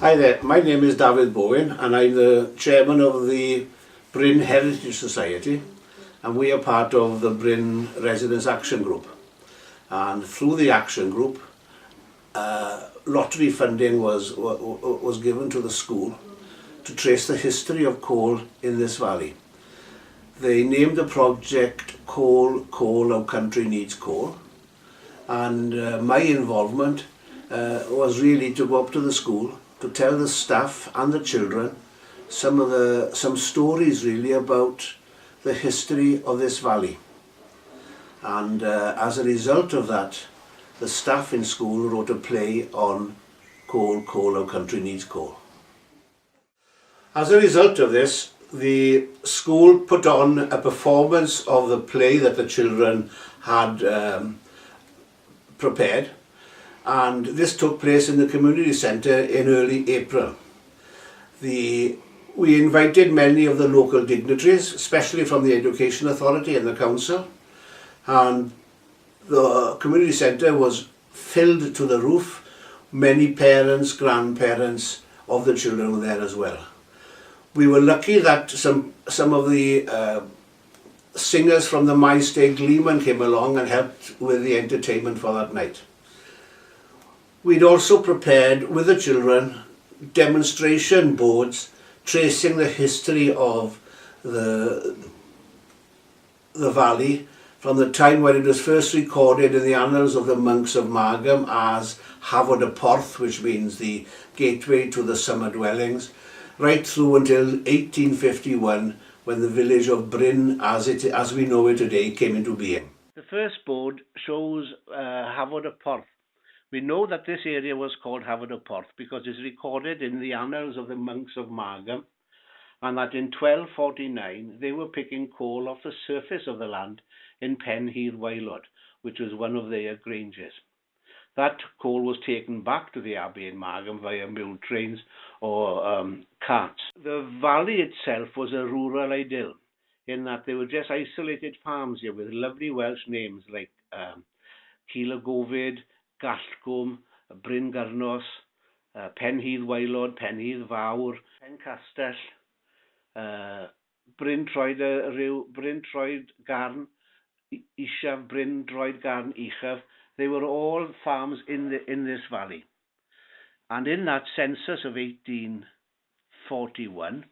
Hi there, my name is David Bowen and I'm the chairman of the Bryn Heritage Society, and we are part of the Bryn Residents Action Group. And through the action group, lottery funding was given to the school to trace the history of coal in this valley. They named the project Coal, Our Country Needs Coal, and my involvement was really to go up to the school to tell the staff and the children some stories really about the history of this valley. And as a result of that, the staff in school wrote a play on Coal, Our Country Needs Coal. As a result of this, the school put on a performance of the play that the children had prepared, and this took place in the community centre in early April. We invited many of the local dignitaries, especially from the Education Authority and the council, and the community centre was filled to the roof. Many parents, grandparents of the children were there as well. We were lucky that some of the singers from the My State Gleeman came along and helped with the entertainment for that night. We'd also prepared with the children demonstration boards tracing the history of the valley from the time when it was first recorded in the annals of the monks of Margam as Hafod y Porth, which means the gateway to the summer dwellings, right through until 1851, when the village of Bryn, as we know it today, came into being. The first board shows Hafod y Porth. We know that this area was called Hafod y Porth because it's recorded in the annals of the monks of Margam, and that in 1249 they were picking coal off the surface of the land in Penhir Waelod, which was one of their granges. That coal was taken back to the abbey in Margam via mule trains or carts. The valley itself was a rural idyll, in that there were just isolated farms here with lovely Welsh names like Cilagovid, Gallcwm, Bryn Gyrnos, Penhir Waelod, Penhir Fawr, Pencastell, Bryn Troed Garn Ishaf, Bryn Troed Garn Ishaf. They were all farms in this valley. And in that census of 1841,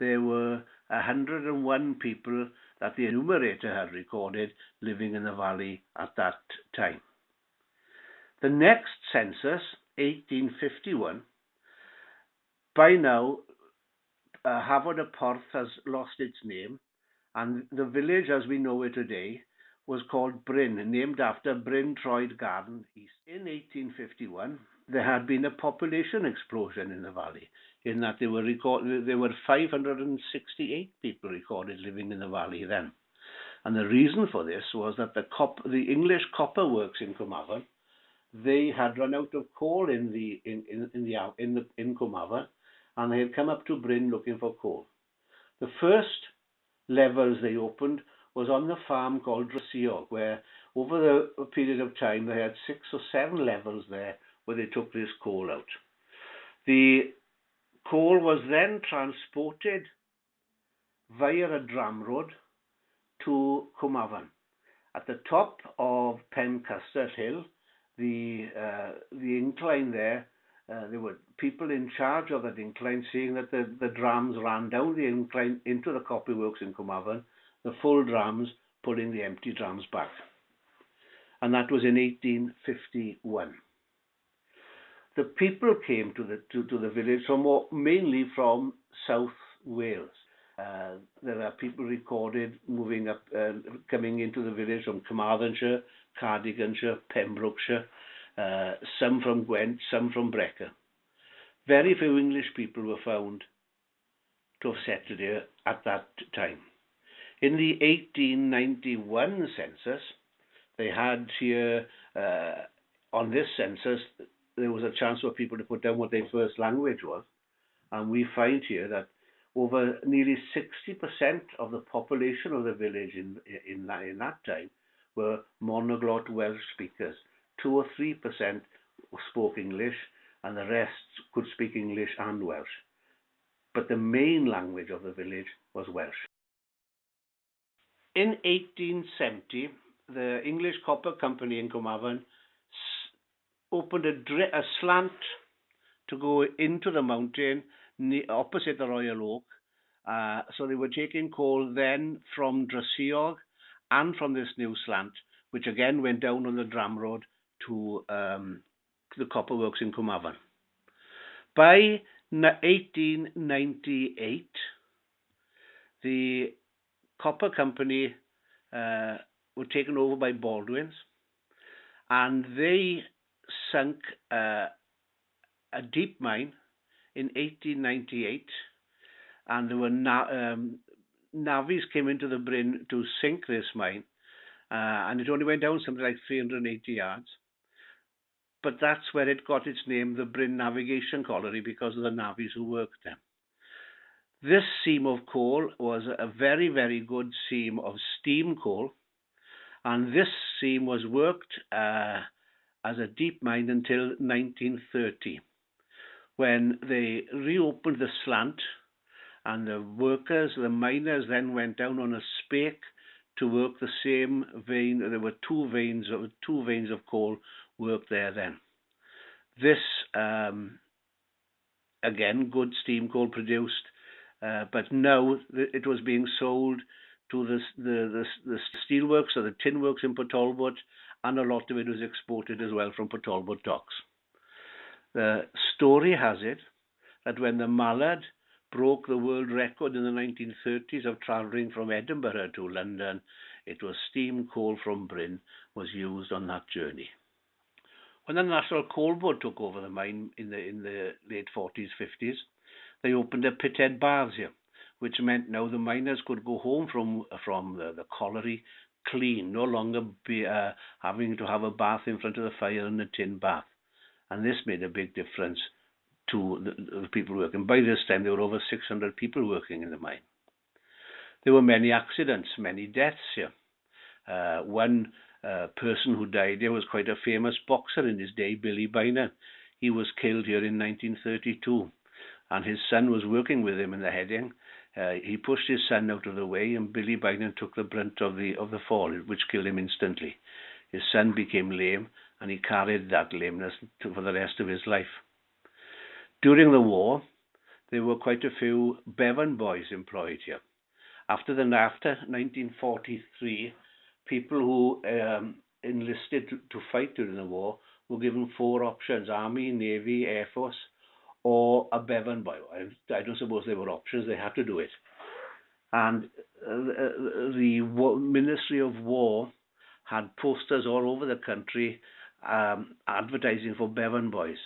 there were 101 people that the enumerator had recorded living in the valley at that time. The next census, 1851, by now Hafod y Porth has lost its name, and the village as we know it today was called Bryn, named after Bryn Troed Garn East. In 1851, there had been a population explosion in the valley, in that there were 568 people recorded living in the valley then. And the reason for this was that the English copper works in Carmarthen, they had run out of coal in Carmarthen, and they had come up to Bryn looking for coal. The first levels they opened was on the farm called Drysio, where over the period of time they had 6 or 7 levels there where they took this coal out. The coal was then transported via a tram road to Carmarthen. At the top of Pencastell Hill, the incline there were people in charge of that incline, seeing that the drams ran down the incline into the copper works in Carmarthen, the full drams pulling the empty drams back. And that was in 1851. The people came to the village mainly from South Wales. There are people recorded moving up, coming into the village from Carmarthenshire, Cardiganshire, Pembrokeshire, some from Gwent, some from Brecon. Very few English people were found to have settled here at that time. In the 1891 census, they had here, on this census, there was a chance for people to put down what their first language was, and we find here that over nearly 60% of the population of the village in that time were monoglot Welsh speakers. 2 or 3% spoke English, and the rest could speak English and Welsh. But the main language of the village was Welsh. In 1870, the English Copper Company in Carmarthen opened a slant to go into the mountain opposite the Royal Oak. So they were taking coal then from Dresiog and from this new slant, which again went down on the Dram Road to the copper works in Carmarthen. By 1898, the copper company were taken over by Baldwin's, and they sunk a deep mine in 1898, and there were navvies came into the Bryn to sink this mine, and it only went down something like 380 yards. But that's where it got its name, the Bryn Navigation Colliery, because of the navvies who worked there. This seam of coal was a very, very good seam of steam coal, and this seam was worked as a deep mine until 1930, when they reopened the slant, and the workers, the miners, then went down on a spake to work the same vein. There were two veins of coal worked there then. This, again, good steam coal produced, but now it was being sold to the steelworks or the tin works in Talbot, and a lot of it was exported as well from Talbot docks. The story has it that when the Mallard broke the world record in the 1930s of travelling from Edinburgh to London, it was steam coal from Bryn was used on that journey. When the National Coal Board took over the mine in the late 40s, 50s, they opened a pithead baths here, which meant now the miners could go home from the colliery clean, no longer be having to have a bath in front of the fire in a tin bath. And this made a big difference to the people working. By this time, there were over 600 people working in the mine. There were many accidents, many deaths here. One person who died here was quite a famous boxer in his day, Billy Byner. He was killed here in 1932, and his son was working with him in the heading. He pushed his son out of the way, and Billy Byner took the brunt of the fall, which killed him instantly. His son became lame, and he carried that lameness for the rest of his life. During the war, there were quite a few Bevan boys employed here. After 1943, people who enlisted to fight during the war were given 4 options: Army, Navy, Air Force, or a Bevan boy. I don't suppose they were options, they had to do it. And the Ministry of War had posters all over the country advertising for Bevan boys.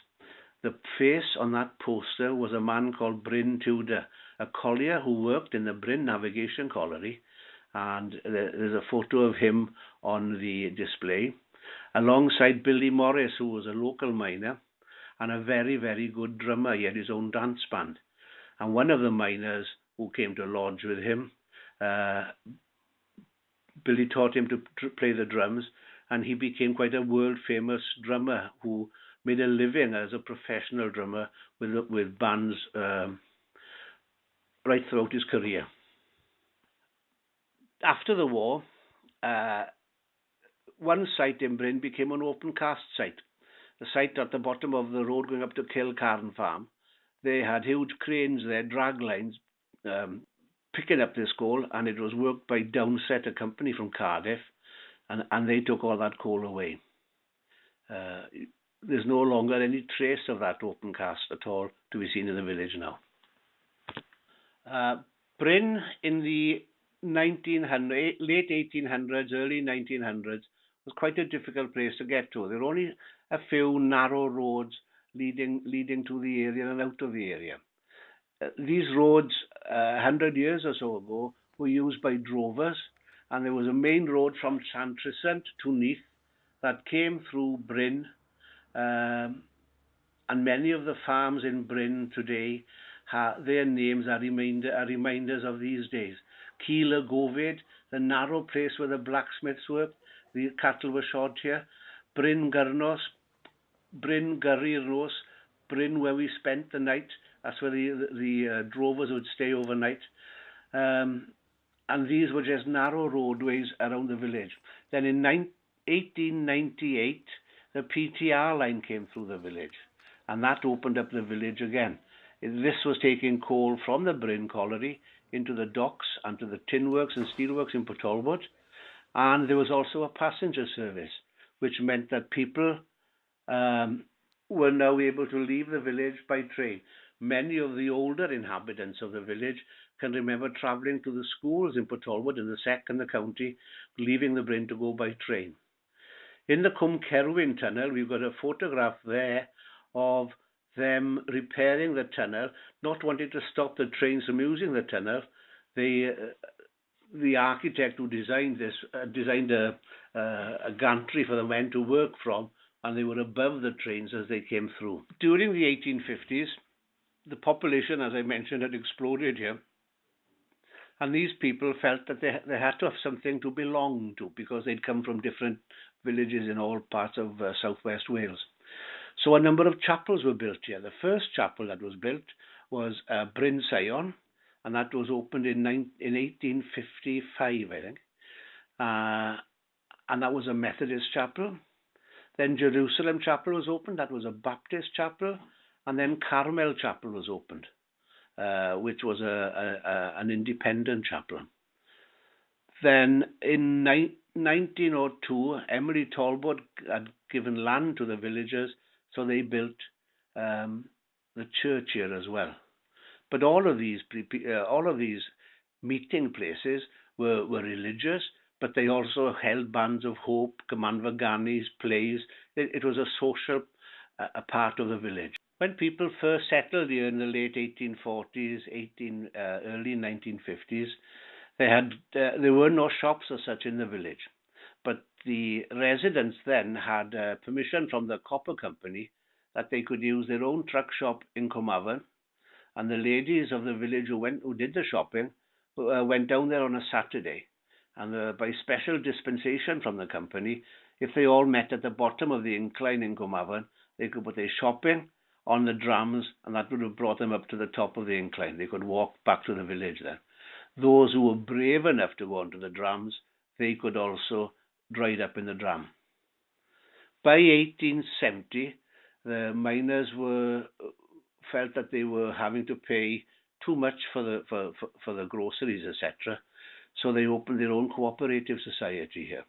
The face on that poster was a man called Bryn Tudor, a collier who worked in the Bryn Navigation Colliery, and there's a photo of him on the display, alongside Billy Morris, who was a local miner and a very, very good drummer. He had his own dance band. And one of the miners who came to lodge with him, Billy taught him to play the drums, and he became quite a world-famous drummer who made a living as a professional drummer with bands right throughout his career. After the war, one site in Bryn became an open cast site. The site at the bottom of the road going up to Kilcarn Farm, they had huge cranes there, drag lines, picking up this coal, and it was worked by Downset, a company from Cardiff, and they took all that coal away. There's no longer any trace of that open cast at all to be seen in the village now. Bryn in the late 1800s, early 1900s was quite a difficult place to get to. There were only a few narrow roads leading to the area and out of the area. These roads, 100 years or so ago, were used by drovers, and there was a main road from Llantrisant to Neath that came through Bryn, and many of the farms in Bryn today, their names are reminders of these days. Keeler Govid, the narrow place where the blacksmiths worked, the cattle were shod here. Bryn Gyrnos, Bryn Gyrnos, Bryn, where we spent the night. That's where the drovers would stay overnight. And these were just narrow roadways around the village. Then in 1898, the PTR line came through the village, and that opened up the village again. This was taking coal from the Bryn colliery into the docks and to the tin works and steelworks in Talbot. And there was also a passenger service, which meant that people were now able to leave the village by train. Many of the older inhabitants of the village can remember travelling to the schools in Talbot, in the Sec and the county, leaving the Bryn to go by train. In the Cwm Cerwyn tunnel, we've got a photograph there of them repairing the tunnel, not wanting to stop the trains from using the tunnel. The architect who designed this designed a gantry for the men to work from, and they were above the trains as they came through. During the 1850s, the population, as I mentioned, had exploded here. And these people felt that they had to have something to belong to, because they'd come from different villages in all parts of southwest Wales. So a number of chapels were built here. The first chapel that was built was Bryn Sion, and that was opened in 1855, I think. And that was a Methodist chapel. Then Jerusalem Chapel was opened. That was a Baptist chapel. And then Carmel Chapel was opened, which was an independent chapel. Then in 1902, Emily Talbot had given land to the villagers, so they built the church here as well. But all of these meeting places were religious, but they also held bands of hope, Ganis, plays. It was a social a part of the village. When people first settled here in the late 1840s, early 1950s, there were no shops as such in the village. But the residents then had permission from the copper company that they could use their own truck shop in Carmarthen, and the ladies of the village who did the shopping went down there on a Saturday, and by special dispensation from the company, if they all met at the bottom of the incline in Carmarthen, they could put their shopping on the drams, and that would have brought them up to the top of the incline. They could walk back to the village then. Those who were brave enough to go onto the drams, they could also ride up in the dram. By 1870, the miners felt that they were having to pay too much for the groceries, etc. So they opened their own cooperative society here.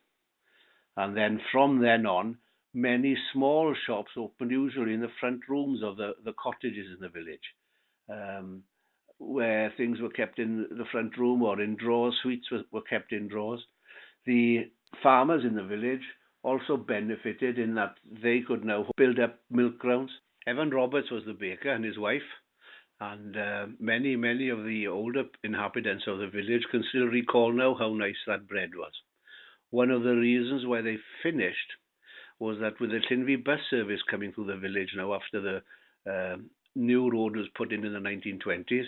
And then from then on, many small shops opened, usually in the front rooms of the cottages in the village, where things were kept in the front room or in drawers. Sweets were kept in drawers. The farmers in the village also benefited in that they could now build up milk grounds. Evan Roberts was the baker, and his wife, and many of the older inhabitants of the village can still recall now how nice that bread was. One of the reasons why they finished was that with the Llinvi bus service coming through the village now after the new road was put in the 1920s,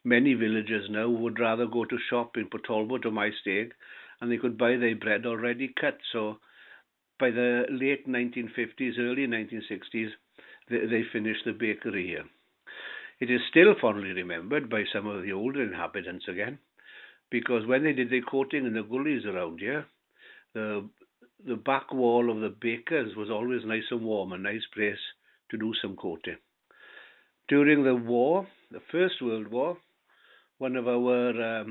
many villagers now would rather go to shop in Talbot or Maesteg, and they could buy their bread already cut. So by the late 1950s, early 1960s, they finished the bakery here. It is still fondly remembered by some of the older inhabitants again, because when they did their coating in the gullies around here, the back wall of the bakers was always nice and warm, a nice place to do some coating. During the war, the First World War, one of our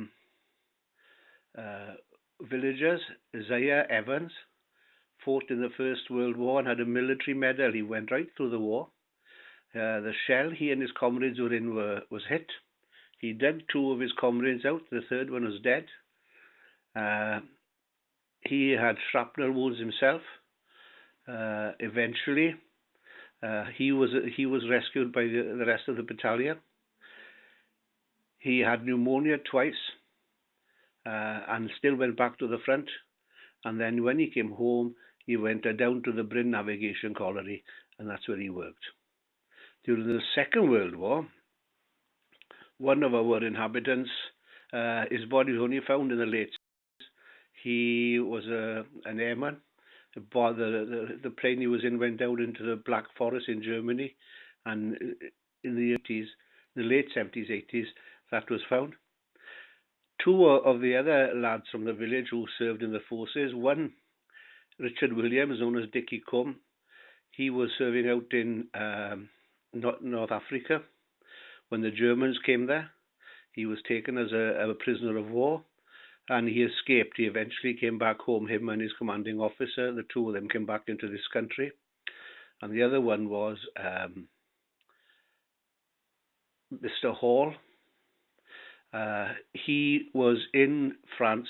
villagers, Isaiah Evans, fought in the First World War and had a military medal. He went right through the war. The shell he and his comrades were in was hit. He dug two of his comrades out. The third one was dead. He had shrapnel wounds himself. Eventually, he was rescued by the rest of the battalion. He had pneumonia twice, and still went back to the front. And then when he came home, he went down to the Bryn Navigation Colliery, and that's where he worked. During the Second World War, one of our inhabitants, his body was only found in the late 60s. He was an airman. The plane he was in went down into the Black Forest in Germany, and in the late 70s, 80s, that was found. Two of the other lads from the village who served in the forces, one, Richard Williams, known as Dickie Combe, he was serving out in North Africa when the Germans came there. He was taken as a prisoner of war, and he escaped. He eventually came back home, him and his commanding officer. The two of them came back into this country. And the other one was Mr. Hall. He was in France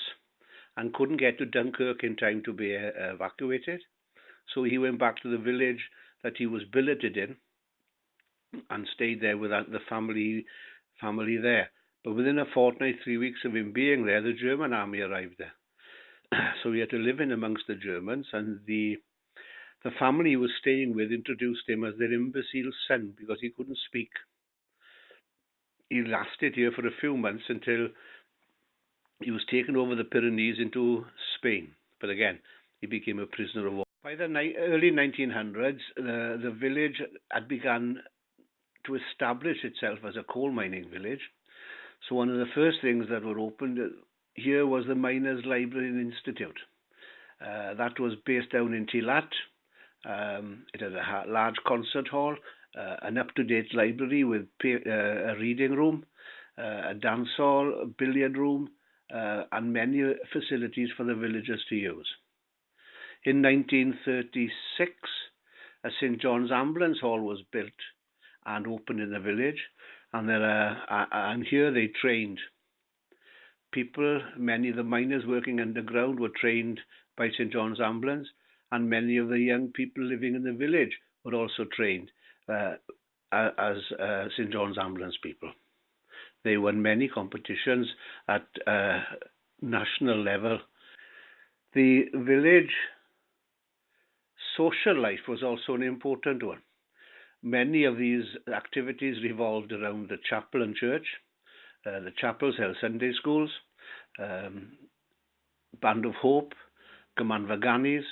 and couldn't get to Dunkirk in time to be evacuated. So he went back to the village that he was billeted in and stayed there with the family there. But within a fortnight, 3 weeks of him being there, the German army arrived there. So he had to live in amongst the Germans, and the family he was staying with introduced him as their imbecile son because he couldn't speak. He lasted here for a few months until he was taken over the Pyrenees into Spain. But again, he became a prisoner of war. By the early 1900s, the village had begun to establish itself as a coal mining village. So one of the first things that were opened here was the Miners' Library and Institute. That was based down in Talbot. It had a large concert hall, an up-to-date library with a reading room, a dance hall, a billiard room, and many facilities for the villagers to use. In 1936, a St. John's Ambulance Hall was built and opened in the village, and here they trained people. Many of the miners working underground were trained by St. John's Ambulance, and many of the young people living in the village were also trained as St. John's Ambulance people. They won many competitions at national level. The village social life was also an important one. Many of these activities revolved around the chapel and church. The chapels held Sunday schools, Band of Hope, Gymanfaganis,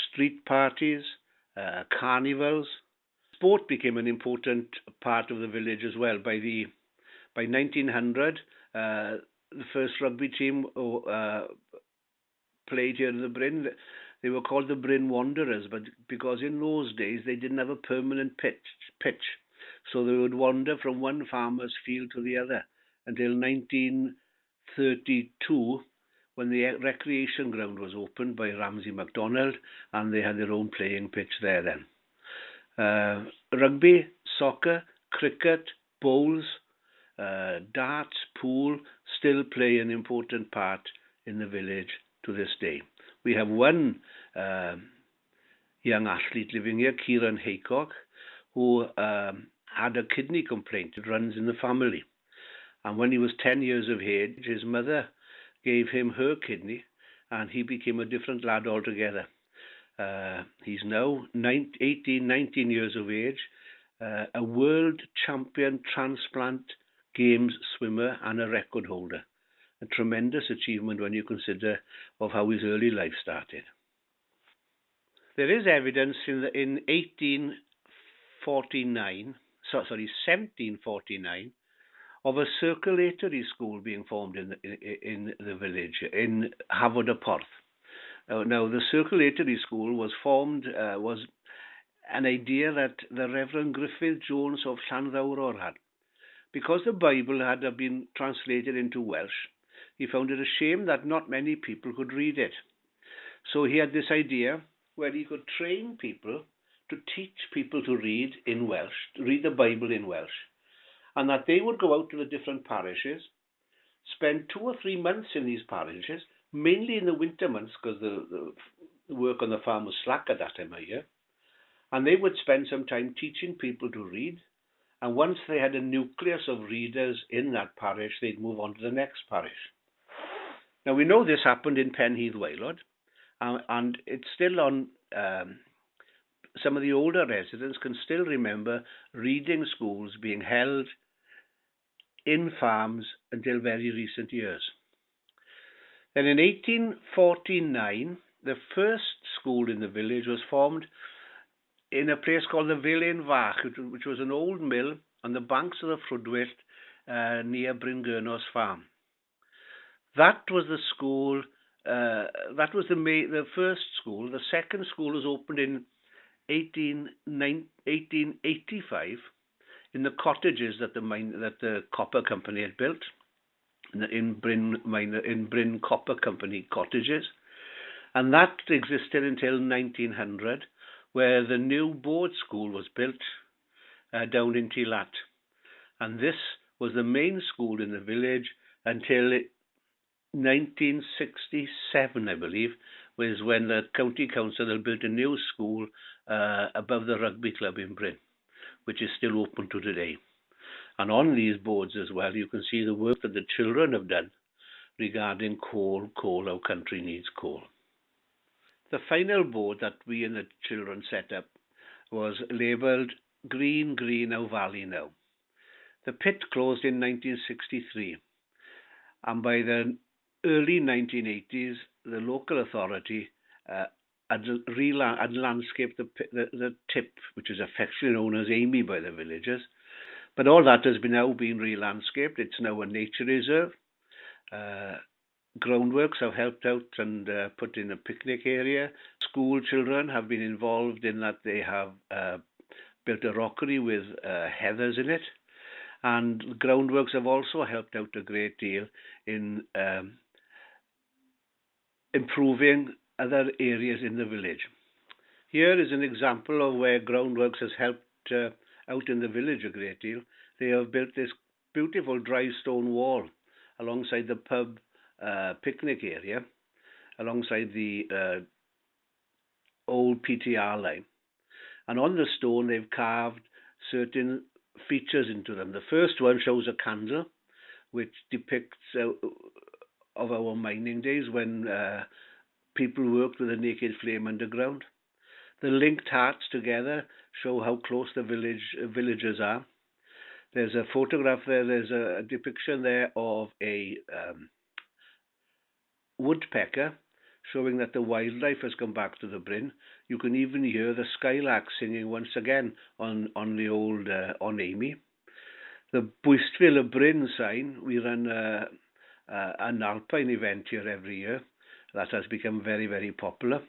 street parties, carnivals. Sport became an important part of the village as well. By 1900, the first rugby team played here in the Bryn. They were called the Bryn Wanderers, but because in those days they didn't have a permanent pitch, so they would wander from one farmer's field to the other until 1932, when the recreation ground was opened by Ramsay MacDonald, and they had their own playing pitch there then. Rugby, soccer, cricket, bowls, darts, pool still play an important part in the village to this day. We have one young athlete living here, Kieran Haycock, who had a kidney complaint. It runs in the family. And when he was 10 years of age, his mother gave him her kidney, and he became a different lad altogether. He's now 19 years of age, a world champion transplant games swimmer and a record holder. A tremendous achievement when you consider of how his early life started. There is evidence in 1749, of a circulatory school being formed in the village, in Hafod-y-Porth. Now, the circulatory school was formed, was an idea that the Reverend Griffith Jones of Llanddowror had. Because the Bible had been translated into Welsh, he found it a shame that not many people could read it. So he had this idea where he could train people to teach people to read in Welsh, to read the Bible in Welsh, and that they would go out to the different parishes, spend 2 or 3 months in these parishes, mainly in the winter months because the work on the farm was slack at that time of year, and they would spend some time teaching people to read, and once they had a nucleus of readers in that parish, they'd move on to the next parish. Now, we know this happened in Penheath Waelod, and it's still on. Some of the older residents can still remember reading schools being held in farms until very recent years. Then in 1849, the first school in the village was formed in a place called the Villin Fach, which was an old mill on the banks of the Frwdwylt near Bryn farm. That was the school. That was the first school. The second school was opened in 1885 in the cottages that the copper company had built in Bryn Copper Company cottages, and that existed until 1900, where the new board school was built down in Talbot, and this was the main school in the village until 1967, I believe, was when the county council had built a new school above the rugby club in Bryn, which is still open to today. And on these boards as well, you can see the work that the children have done regarding coal, our country needs coal. The final board that we and the children set up was labelled Green, our valley now. The pit closed in 1963, and by the early 1980s, the local authority had landscaped the tip, which is affectionately known as Amy by the villagers. But all that has now been re-landscaped. It's now a nature reserve. Groundworks have helped out and put in a picnic area. School children have been involved in that. They have built a rockery with heathers in it. And the groundworks have also helped out a great deal in improving other areas in the village. Here is an example of where groundworks has helped out in the village a great deal. They have built this beautiful dry stone wall alongside the pub picnic area, alongside the old PTR line. And on the stone they've carved certain features into them. The first one shows a candle which depicts of our mining days when people worked with a naked flame underground. The linked hearts together show how close the villagers are. There's a photograph there, there's a depiction there of a woodpecker, showing that the wildlife has come back to the Bryn. You can even hear the skylark singing once again on the old on Amy. The Bwystville Bryn sign, we run an alpine event here every year. That has become very, very popular.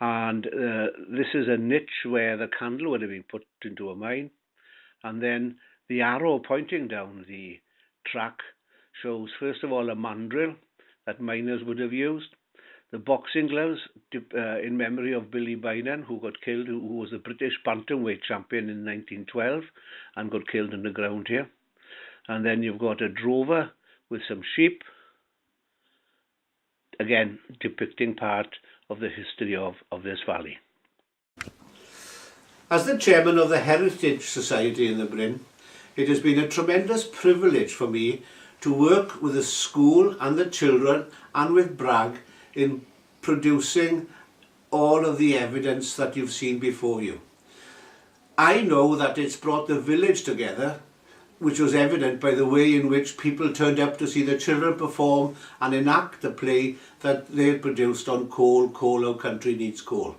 And this is a niche where the candle would have been put into a mine. And then the arrow pointing down the track shows, first of all, a mandrill that miners would have used. The boxing gloves in memory of Billy Bynan, who got killed, who was the British bantamweight champion in 1912 and got killed in the ground here. And then you've got a drover with some sheep, again depicting part of the history of this valley. As the chairman of the Heritage Society in the Bryn, it has been a tremendous privilege for me to work with the school and the children and with Bragg in producing all of the evidence that you've seen before you. I know that it's brought the village together, which was evident by the way in which people turned up to see the children perform and enact the play that they had produced on coal, our country needs coal.